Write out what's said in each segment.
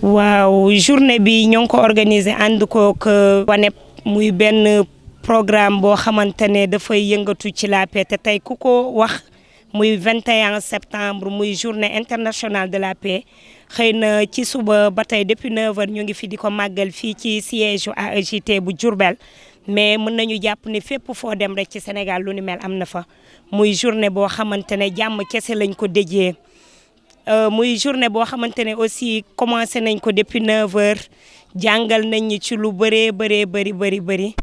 waaw journée bi ñoo ngi ko organiser ànd kook WANEP muy benn programme boo xamante ne dafay yëngatu ci la paix te tey ku ko wax muy 21 septembre muy journée internationale de la paix xëy na ci suba ba tey depuis 9h ñu ngi fi di ko màggal fii ci siège AEJT bu Diourbel mais mën nañu jàpp ne fépp foo dem rek ci Sénégal lu ni mel am na fa muy journée boo xamante ne jàmm kese lañ ko déjee muy journée boo xamante ne aussi commencé nañ ko depuis 9h jàngal nañ ñu ci lu bëree bëri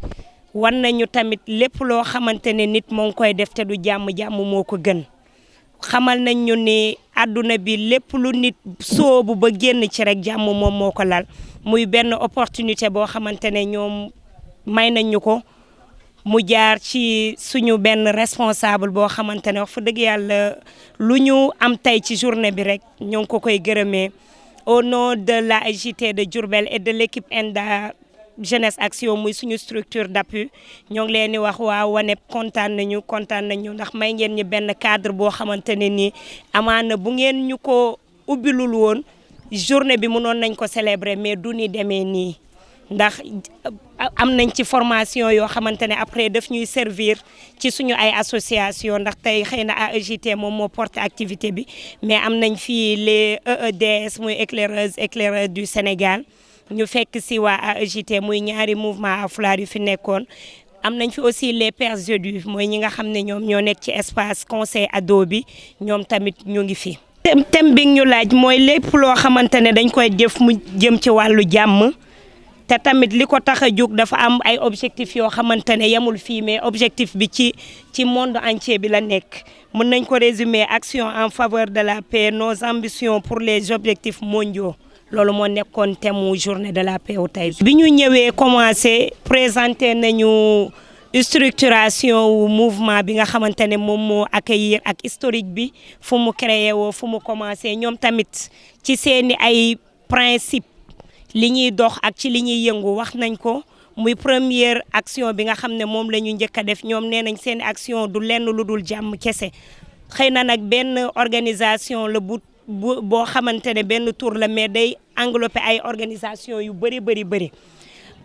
wan nañu tamit lépp loo xamante ne nit moo ngi koy def te du jàmm moo ko gën xamal nañ ñu ni àdduna bi lépp lu nit soobu ba génn ci rek jàmm moom moo ko lal muy benn opportunité boo xamante ne ñoom may nañ ñu ko mu jaar ci suñu benn responsable boo xamante ne wax fa dëgg yàlla lu ñu am tey ci journée bi rek ñoo ngi ko koy gërëmee au nom de la AEJT de Diourbel et de l'équipe ENDA Jeunesse Action muy suñu structure d'appui ñoo ngi leen di wax waa WANEP kontaan nañu ndax may ngeen ñi benn cadre boo xamante ne nii amaana bu ngeen ñu ko ubbilul woon journée bi mënoon nañ ko célébrer mais du ni demee nii ndax am nañ ci formation yoo xamante ne après daf ñuy servir ci suñu ay association ndax tey xëy na AEJT moom moo porté activité bi mais am nañ fii les EEDS muy éclaireurs du Sénégal ñu fekk si waa AEJT muy ñaari mouvement Haalpulaar yu fi nekkoon am nañ fi aussi les pères Jésus mooy ñi nga xam ne ñoom ñoo nekk ci espace conseil ado bi ñoom tamit ñu ngi fi. thème bi ñu laaj mooy lépp loo xamante ne dañ koy def mu jëm ci wàllu jàmm te tamit li ko tax a jóg dafa am ay objectifs yoo xamante ne yemul fii mais objectif bi ci monde entier bi la nekk mën nañ ko résumer action en faveur de la paix nos ambitions pour les objectifs mondiaux. loolu moo nekkoon thème mu journée de la paix wu tey bi ñu ñëwee commencé présenter nañu structuration wu mouvement bi nga xamante ne moom moo accueillir ak historique bi fu mu créé woo fu mu commencé ñoom tamit ci seeni ay principe li ñuy dox ak ci li ñuy yëngu wax nañ ko muy première action bi nga xam ne moom la ñu njëkk a def ñoom nee nañ seen action du lenn lu dul jàmm kese xëy na nag benn organisation la boo xamante ne benn tour la mais day englobé ay organisation yu bëri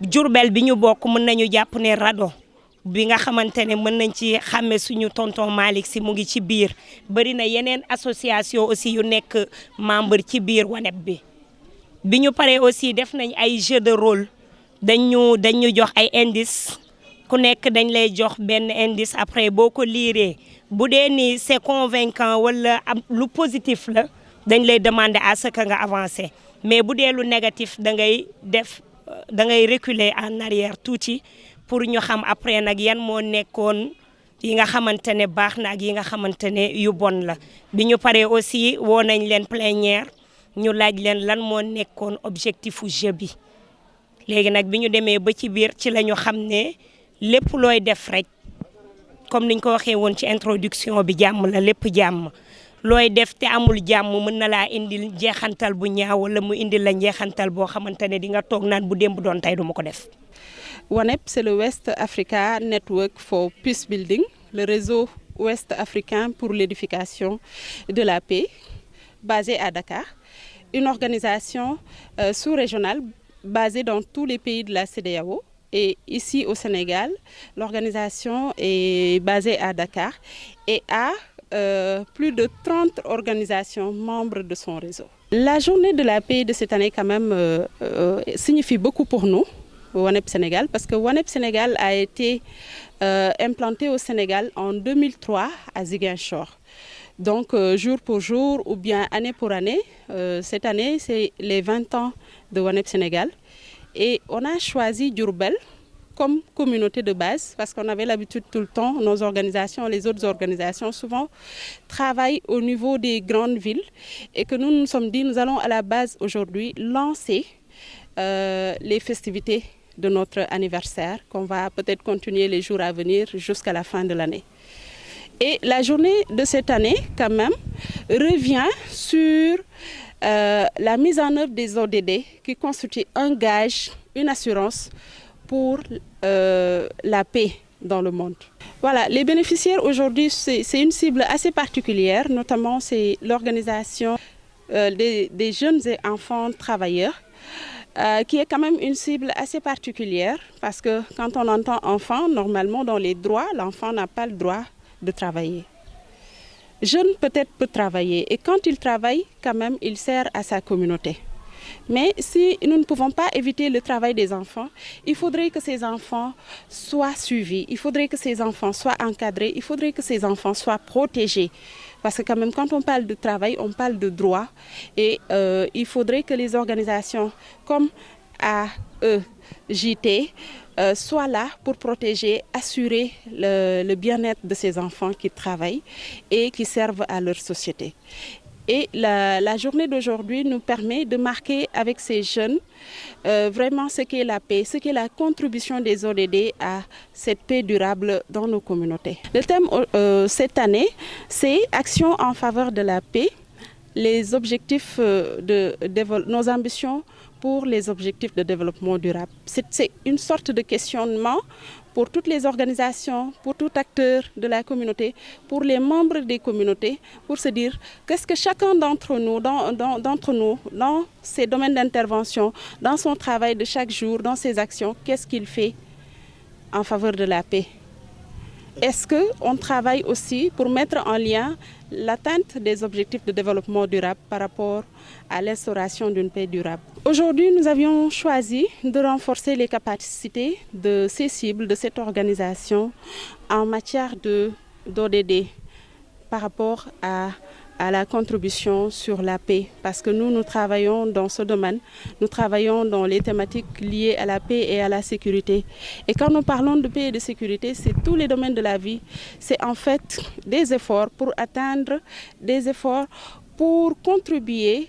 Diourbel bi ñu bokk mën nañu jàpp ne RADDHO bi nga xamante ne mën nañ ci xàmme suñu tonton Malick Sy mu ngi ci biir bëri na yeneen association aussi yu nekk membre ci biir WANEP bi ñu paree aussi def nañ ay jeu de rôle dañu jox ay indice ku nekk dañ lay jox benn indice après boo ko liiree bu dee ni c'est convaincant wala am lu positif la dañ lay demander à ce que nga avancer mais bu dee lu négatif da ngay reculer en arrière tuuti pour ñu xam après nag yan moo nekkoon yi nga xamante ne baax na ak yi nga xamante ne yu bon la bi ñu paree aussi woo nañ leen plénière ñu laaj leen lan moo nekkoon objectifu jeu bi léegi nag bi ñu demee ba ci biir ci la ñu xam ne lépp looy def rek comme niñ ko waxee woon ci introduction bi jàmm la lépp jàmm looy def te amul jàmm mën na laa indil njeexantal bu ñaaw wala mu indil la njeexantal boo xamante ne di nga toog naan bu démb doon tey du ma ko def. WANEP, c'est le West Africa Network for Peace Building, le réseau ouest africain pour l'édification de la paix, basé à Dakar. Une organisation sous-régionale basée dans tous les pays de la CEDEAO. Et ici au Sénégal, l'organisation est basée à Dakar et a plus de 30 organisations membres de son réseau. La journée de la paix de cette année quand même signifie beaucoup pour nous, WANEP Sénégal, parce que WANEP Sénégal a été implanté au Sénégal en 2003 à Ziguinchor. Donc jour pour jour ou bien année pour année, cette année c'est les 20 ans de WANEP Sénégal et on a choisi Diourbel comme communauté de base parce qu'on avait l'habitude tout le temps, nos organisations, les autres organisations souvent travaillent au niveau des grandes villes et que nous nous sommes dit nous allons à la base aujourd'hui lancer les festivités de notre anniversaire qu'on va peut-être continuer les jours à venir jusqu'à la fin de l'année. Et la journée de cette année, quand même, revient sur la mise en œuvre des ODD qui constituent un gage, une assurance pour la paix dans le monde. Voilà, les bénéficiaires aujourd'hui, c'est une cible assez particulière, notamment c'est l'organisation des jeunes et enfants travailleurs, qui est quand même une cible assez particulière parce que quand on entend enfant, normalement dans les droits, l'enfant n'a pas le droit de travailler. Jeune peut-être peut travailler et quand il travaille, quand même, il sert à sa communauté. Mais si nous ne pouvons pas éviter le travail des enfants, il faudrait que ces enfants soient suivis, il faudrait que ces enfants soient encadrés, il faudrait que ces enfants soient protégés. Parce que quand même, quand on parle de travail, on parle de droit. Et il faudrait que les organisations comme AEJT soient là pour protéger, assurer le bien-être de ces enfants qui travaillent et qui servent à leur société. Et la journée d'aujourd'hui nous permet de marquer avec ces jeunes vraiment ce qu'est la paix, ce qu'est la contribution des ODD à cette paix durable dans nos communautés. Le thème cette année, c'est Action en faveur de la paix, les objectifs nos ambitions pour les objectifs de développement durable. C'est une sorte de questionnement pour toutes les organisations, pour tout acteur de la communauté, pour les membres des communautés, pour se dire qu'est-ce que chacun d'entre nous, dans ses domaines d'intervention, dans son travail de chaque jour, dans ses actions, qu'est-ce qu'il fait en faveur de la paix? Est-ce qu'on travaille aussi pour mettre en lien l'atteinte des objectifs de développement durable par rapport à l'instauration d'une paix durable? Aujourd'hui, nous avions choisi de renforcer les capacités de ces cibles, de cette organisation en matière d'ODD par rapport à la contribution sur la paix. Parce que nous travaillons dans ce domaine, nous travaillons dans les thématiques liées à la paix et à la sécurité. Et quand nous parlons de paix et de sécurité, c'est tous les domaines de la vie. C'est en fait des efforts pour atteindre, des efforts pour contribuer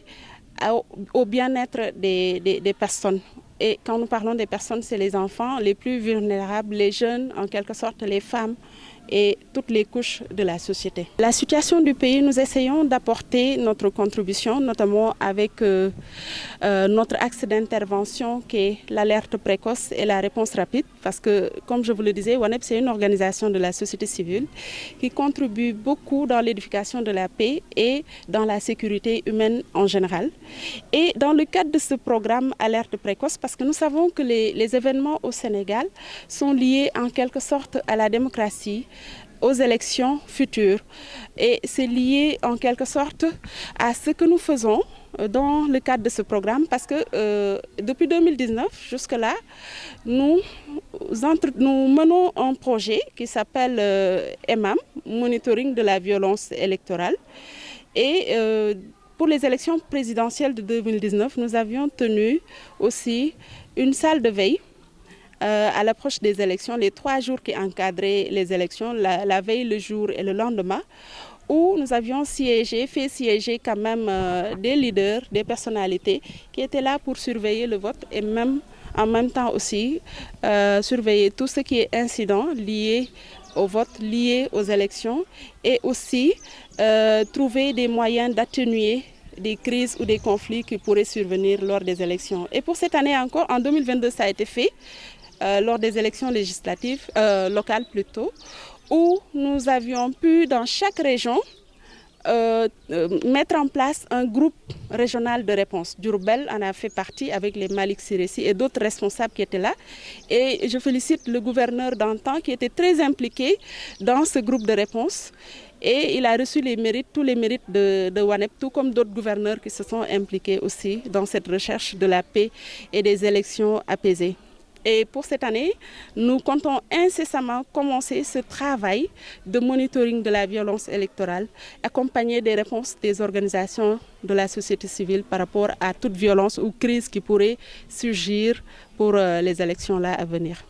au bien-être des personnes. Et quand nous parlons des personnes, c'est les enfants les plus vulnérables, les jeunes, en quelque sorte les femmes et toutes les couches de la société. La situation du pays, nous essayons d'apporter notre contribution, notamment avec notre axe d'intervention qui est l'alerte précoce et la réponse rapide. Parce que, comme je vous le disais, WANEP, c'est une organisation de la société civile qui contribue beaucoup dans l'édification de la paix et dans la sécurité humaine en général. Et dans le cadre de ce programme alerte précoce, parce que nous savons que les événements au Sénégal sont liés en quelque sorte à la démocratie, aux élections futures. Et c'est lié en quelque sorte à ce que nous faisons dans le cadre de ce programme parce que depuis 2019 jusque-là, nous menons un projet qui s'appelle EMAM, Monitoring de la violence électorale. Et pour les élections présidentielles de 2019, nous avions tenu aussi une salle de veille à l'approche des élections, les 3 jours qui encadraient les élections, la veille, le jour et le lendemain, où nous avions fait siéger quand même des leaders, des personnalités qui étaient là pour surveiller le vote et même en même temps aussi surveiller tout ce qui est incident lié au vote, lié aux élections et aussi trouver des moyens d'atténuer des crises ou des conflits qui pourraient survenir lors des élections. Et pour cette année encore, en 2022, ça a été fait lors des élections législatives, locales plutôt, où nous avions pu, dans chaque région, mettre en place un groupe régional de réponse. Diourbel en a fait partie avec les Malik Siressi et d'autres responsables qui étaient là. Et je félicite le gouverneur d'antan qui était très impliqué dans ce groupe de réponse. Et il a reçu tous les mérites de WANEP, tout comme d'autres gouverneurs qui se sont impliqués aussi dans cette recherche de la paix et des élections apaisées. Et pour cette année, nous comptons incessamment commencer ce travail de monitoring de la violence électorale, accompagné des réponses des organisations de la société civile par rapport à toute violence ou crise qui pourrait surgir pour les élections là à venir.